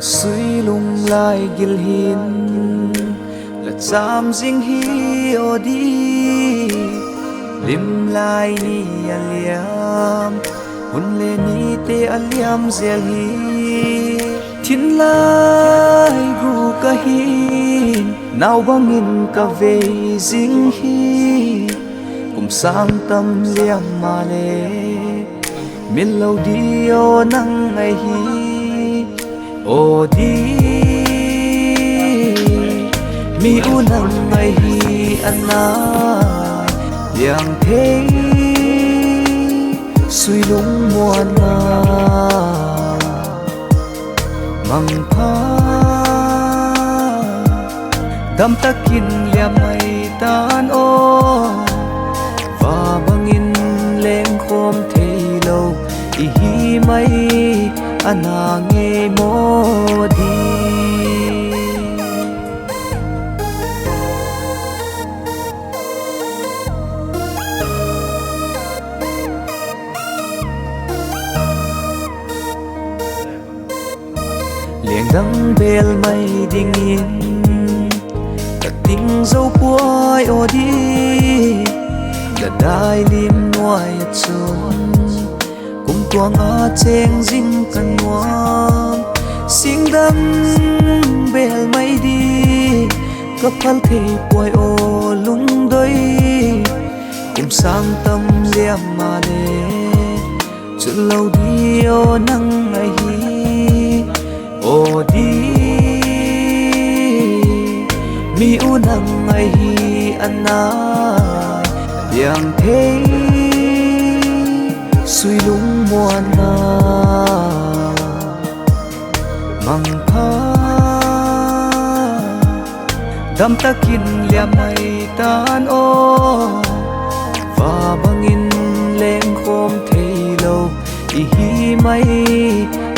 suy lung lai gil hin là cham jing hi odi lim lai ni aliam hun le ni te aliam zel hi thin lai gu ka hin nào bangin ka ve jing hi kum sang tâm liam ma le min lâu đi ô nắng ngày hi ô đi mi u nắng ngày hi anna yang thế suy lung muôn na mang pha đam takin liam mai tan ô và bangin lên khom thế lâu i hi mai ana nghe mô đi liền đắng bel mây đình yên cả tình dấu cuối ô đi là đai lim ngoài chốn cùng tuang a cheng jing kan nuam sing dam bel mai đi ka phal thei poi o lung doi cùng sang tâm liam ma le chu lâu đi o nang ai hi o đi mi u nang ai hi anna yang thế suy lung muôn na mang pha đam takin liam mai tan ô và bangin lên khom thei lâu i hi mai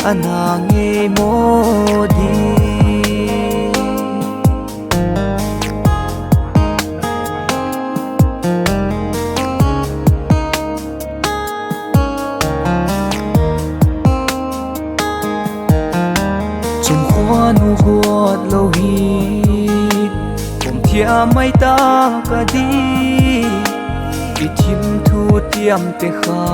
ana nghe mô đi nu guat lo hi kum thia mai ta ka di i thim thu tiam te kha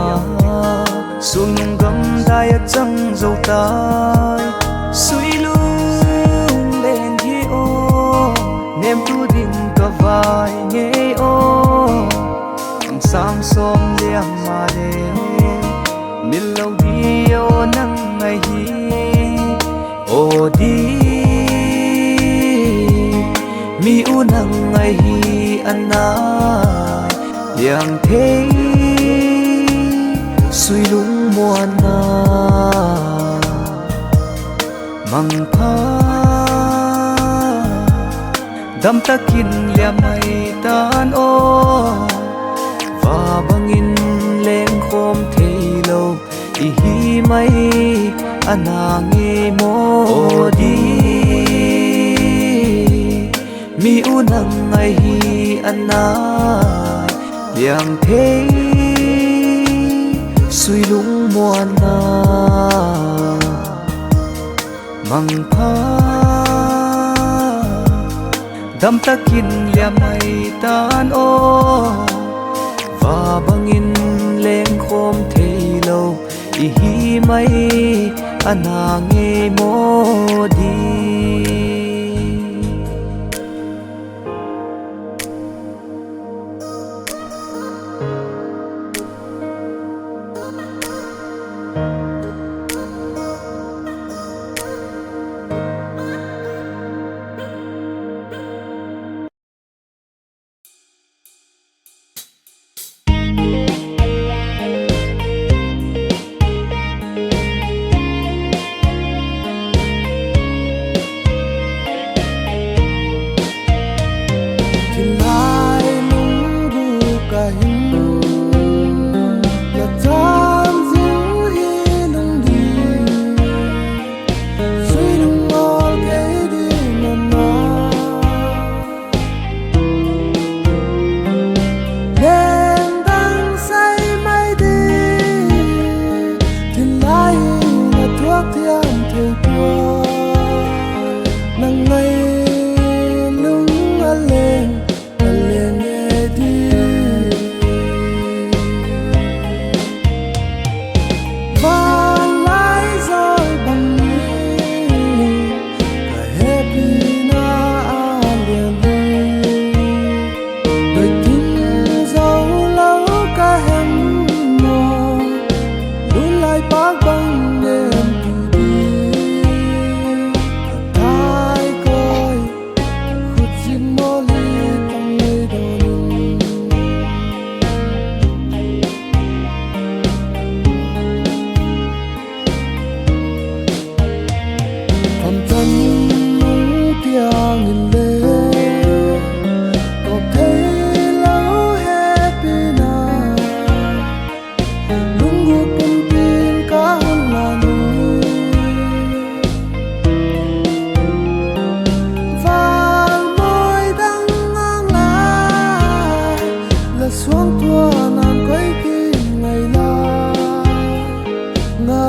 sun gam dai chang zo tai sui lung len hi o nem tu din ka vai nge o ang sam som liam ma le min lo di o nang ngai hi ô đi mi u nang ngày hi anna yang thế suy lung muôn na mang pha đam takin liam mai tan ô và bangin lên khom thei lâu i hi mai ana nghe mô đi mi u nang ngày hi anna yang thế suy lung muôn na mang pha đam takin liam mai tan ô và bangin lên khom thei lâu i hi mai ana nghe mô đi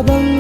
bằng